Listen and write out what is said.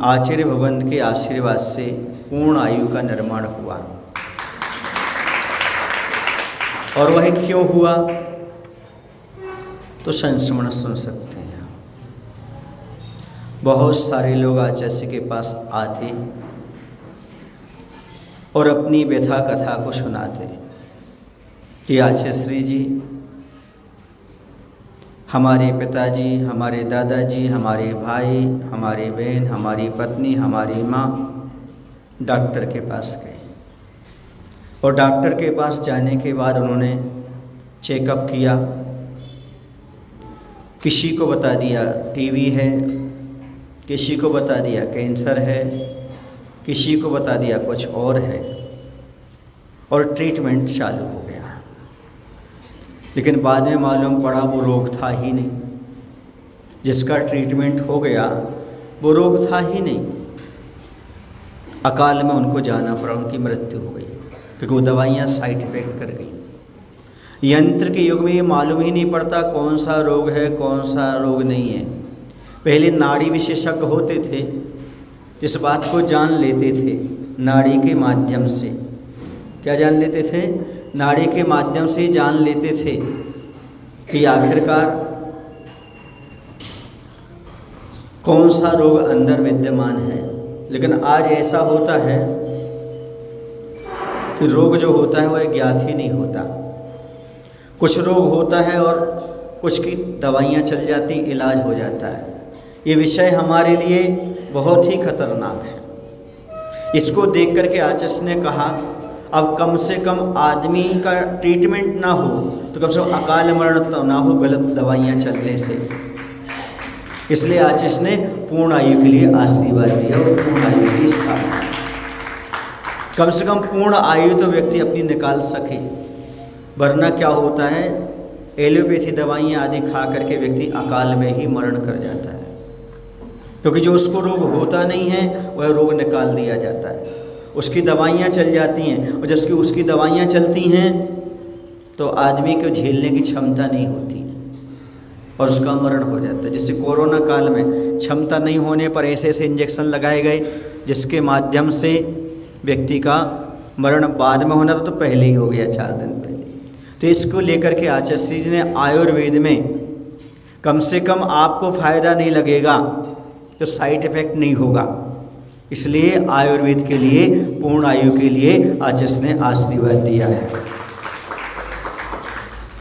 आचार्य भगवंत के आशीर्वाद से पूर्ण आयु का निर्माण हुआ। और वह क्यों हुआ तो संस्मरण सुन सकते हैं। बहुत सारे लोग आचार्य के पास आते और अपनी व्यथा कथा को सुनाते कि आचार्य श्री जी, हमारे पिताजी, हमारे दादाजी, हमारे भाई, हमारी बहन, हमारी पत्नी, हमारी माँ डॉक्टर के पास गए और डॉक्टर के पास जाने के बाद उन्होंने चेकअप किया। किसी को बता दिया टीबी है, किसी को बता दिया कैंसर है, किसी को बता दिया कुछ और है और ट्रीटमेंट चालू हो गया। लेकिन बाद में मालूम पड़ा वो रोग था ही नहीं, जिसका ट्रीटमेंट हो गया वो रोग था ही नहीं। अकाल में उनको जाना पड़ा, उनकी मृत्यु हो गई क्योंकि वो दवाइयाँ साइड इफ़ेक्ट कर गई। यंत्र के युग में ये मालूम ही नहीं पड़ता कौन सा रोग है कौन सा रोग नहीं है। पहले नाड़ी विशेषज्ञ होते थे, इस बात को जान लेते थे नाड़ी के माध्यम से। क्या जान लेते थे? नाड़ी के माध्यम से जान लेते थे कि आखिरकार कौन सा रोग अंदर विद्यमान है। लेकिन आज ऐसा होता है कि रोग जो होता है वह ज्ञात ही नहीं होता। कुछ रोग होता है और कुछ की दवाइयाँ चल जाती, इलाज हो जाता है। ये विषय हमारे लिए बहुत ही खतरनाक है। इसको देख कर के आचार्य ने कहा अब कम से कम आदमी का ट्रीटमेंट ना हो तो कम से कम अकाल मरण तो ना हो गलत दवाइयाँ चलने से। इसलिए आचार्य ने पूर्ण आयु के लिए आशीर्वाद दिया और पूर्ण आयु की स्थापना। कम से कम पूर्ण आयु तो व्यक्ति अपनी निकाल सके, वरना क्या होता है एलोपैथी दवाइयाँ आदि खा करके व्यक्ति अकाल में ही मरण कर जाता है। क्योंकि जो उसको रोग होता नहीं है वह रोग निकाल दिया जाता है, उसकी दवाइयाँ चल जाती हैं और जबकि उसकी दवाइयाँ चलती हैं तो आदमी को झेलने की क्षमता नहीं होती है और उसका मरण हो जाता है। जैसे कोरोना काल में क्षमता नहीं होने पर ऐसे ऐसे इंजेक्शन लगाए गए जिसके माध्यम से व्यक्ति का मरण बाद में होना था तो पहले ही हो गया, 4 दिन पहले। तो इसको लेकर के आचार्य जी ने आयुर्वेद में कम से कम आपको फ़ायदा नहीं लगेगा तो साइड इफ़ेक्ट नहीं होगा, इसलिए आयुर्वेद के लिए पूर्ण आयु के लिए आचार्य ने आशीर्वाद दिया है।